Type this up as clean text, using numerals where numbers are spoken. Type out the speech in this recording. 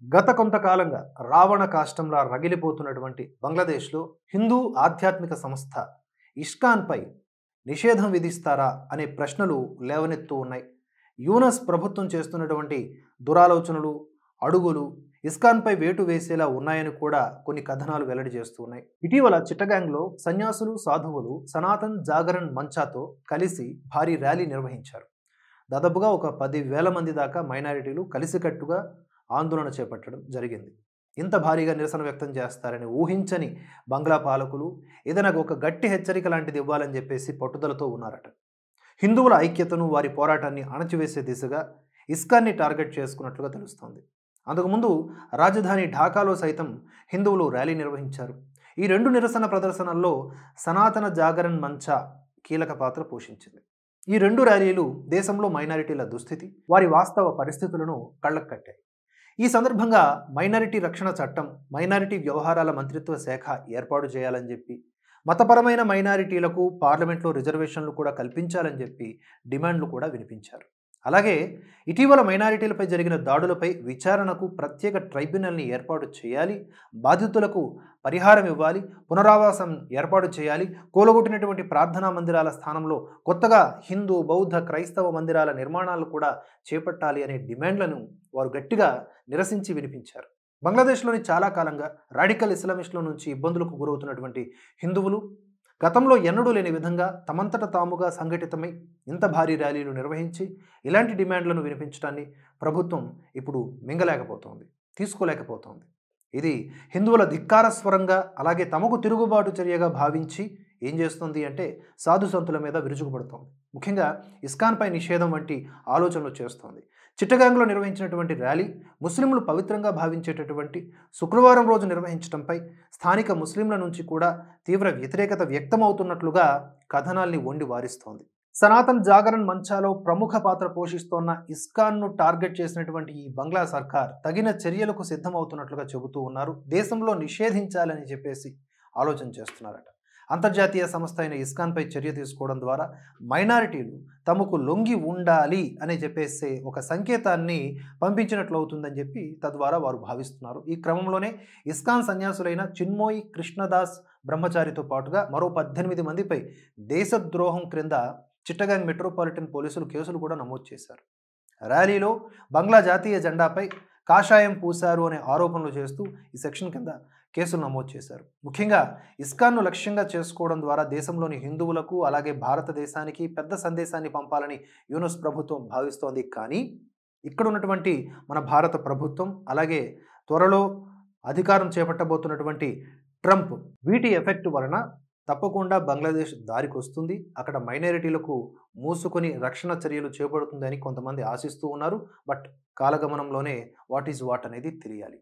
గత కొంతకాలంగా రావణ కాష్టంలా రగిలిపోతున్నటువంటి బంగ్లాదేశ్లో హిందూ ఆధ్యాత్మిక సంస్థ ఇస్కాన్పై నిషేధం విధిస్తారా అనే ప్రశ్నలు లేవనెత్తూ ఉన్నాయి. యూనస్ ప్రభుత్వం చేస్తున్నటువంటి దురాలోచనలు, అడుగులు ఇస్కాన్పై వేటు వేసేలా ఉన్నాయని కూడా కొన్ని కథనాలు వెల్లడి చేస్తూ ఉన్నాయి. ఇటీవల చిట్టగాంగ్లో సన్యాసులు, సాధువులు సనాతన్ జాగరణ్ మంచాతో కలిసి భారీ ర్యాలీ నిర్వహించారు. దాదాపుగా ఒక 10,000 మంది దాకా మైనారిటీలు కలిసికట్టుగా ఆందోళన చేపట్టడం జరిగింది. ఇంత భారీగా నిరసన వ్యక్తం చేస్తారని ఊహించని బంగ్లా పాలకులు ఏదైనా ఒక గట్టి హెచ్చరిక లాంటిది ఇవ్వాలని చెప్పేసి పట్టుదలతో ఉన్నారట. హిందువుల ఐక్యతను, వారి పోరాటాన్ని అణచివేసే దిశగా ఇస్కాన్ని టార్గెట్ చేసుకున్నట్లుగా తెలుస్తోంది. అంతకుముందు రాజధాని ఢాకాలో సైతం హిందువులు ర్యాలీ నిర్వహించారు. ఈ రెండు నిరసన ప్రదర్శనల్లో సనాతన జాగరణ్ మంచా కీలక పాత్ర పోషించింది. ఈ రెండు ర్యాలీలు దేశంలో మైనారిటీల దుస్థితి, వారి వాస్తవ పరిస్థితులను కళ్ళకు కట్టాయి. ఈ సందర్భంగా మైనారిటీ రక్షణ చట్టం, మైనారిటీ వ్యవహారాల మంత్రిత్వ శాఖ ఏర్పాటు చేయాలని చెప్పి, మతపరమైన మైనారిటీలకు పార్లమెంట్లో రిజర్వేషన్లు కూడా కల్పించాలని చెప్పి డిమాండ్లు కూడా వినిపించారు. అలాగే ఇటీవల మైనారిటీలపై జరిగిన దాడులపై విచారణకు ప్రత్యేక ట్రైబ్యునల్ని ఏర్పాటు చేయాలి, బాధితులకు పరిహారం ఇవ్వాలి, పునరావాసం ఏర్పాటు చేయాలి, కూలగొట్టినటువంటి ప్రార్థనా మందిరాల స్థానంలో కొత్తగా హిందూ, బౌద్ధ, క్రైస్తవ మందిరాల నిర్మాణాలు కూడా చేపట్టాలి అనే డిమాండ్లను వారు గట్టిగా నిరసించి వినిపించారు. బంగ్లాదేశ్లోని చాలా కాలంగా రాడికల్ ఇస్లామిస్టుల నుంచి ఇబ్బందులకు గురవుతున్నటువంటి హిందువులు గతంలో ఎన్నడూ లేని విధంగా తమంతట తాముగా సంఘటితమై ఇంత భారీ ర్యాలీలు నిర్వహించి ఇలాంటి డిమాండ్లను వినిపించడాన్ని ప్రభుత్వం ఇప్పుడు మింగలేకపోతోంది, తీసుకోలేకపోతోంది. ఇది హిందువుల ధిక్కార స్వరంగా, అలాగే తమకు తిరుగుబాటు చర్యగా భావించి ఏం చేస్తుంది అంటే సాధు సంతుల మీద విరుచుకుపడుతోంది. ముఖ్యంగా ఇస్కాన్పై నిషేధం వంటి ఆలోచనలు చేస్తోంది. చిట్టగాంగ్లో నిర్వహించినటువంటి ర్యాలీ ముస్లింలు పవిత్రంగా భావించేటటువంటి శుక్రవారం రోజు నిర్వహించడంపై స్థానిక ముస్లింల నుంచి కూడా తీవ్ర వ్యతిరేకత వ్యక్తమవుతున్నట్లుగా కథనాల్ని వండి వారిస్తోంది. సనాతన్ జాగరణ్ మంచాలో ప్రముఖ పాత్ర పోషిస్తోన్న ఇస్కాన్ను టార్గెట్ చేసినటువంటి ఈ బంగ్లా సర్కార్ తగిన చర్యలకు సిద్ధమవుతున్నట్లుగా చెబుతూ ఉన్నారు. దేశంలో నిషేధించాలని చెప్పేసి ఆలోచన చేస్తున్నారట. అంతర్జాతీయ సంస్థ అయిన ఇస్కాన్పై చర్య తీసుకోవడం ద్వారా మైనారిటీలు తమకు లొంగి ఉండాలి అని చెప్పేసి ఒక సంకేతాన్ని పంపించినట్లు అవుతుందని చెప్పి తద్వారా వారు భావిస్తున్నారు. ఈ క్రమంలోనే ఇస్కాన్ సన్యాసులైన చిన్మోయి కృష్ణదాస్ బ్రహ్మచారితో పాటుగా మరో 18 మందిపై దేశద్రోహం క్రింద చిట్టగాంగ్ మెట్రోపాలిటన్ పోలీసులు కేసులు కూడా నమోదు చేశారు. ర్యాలీలో బంగ్లా జాతీయ జెండాపై కాషాయం పూశారు అనే ఆరోపణలు చేస్తూ ఈ సెక్షన్ కింద కేసులు నమోదు చేశారు. ముఖ్యంగా ఇస్కాన్ను లక్ష్యంగా చేసుకోవడం ద్వారా దేశంలోని హిందువులకు, అలాగే భారతదేశానికి పెద్ద సందేశాన్ని పంపాలని యూనస్ ప్రభుత్వం భావిస్తోంది. కానీ ఇక్కడ ఉన్నటువంటి మన భారత ప్రభుత్వం, అలాగే త్వరలో అధికారం చేపట్టబోతున్నటువంటి ట్రంప్, వీటి ఎఫెక్ట్ వలన తప్పకుండా బంగ్లాదేశ్ దారికి వస్తుంది. అక్కడ మైనారిటీలకు మూసుకొని రక్షణ చర్యలు చేపడుతుందని కొంతమంది ఆశిస్తూ ఉన్నారు. బట్ కాలగమనంలోనే వాట్ ఈజ్ వాట్ అనేది తెలియాలి.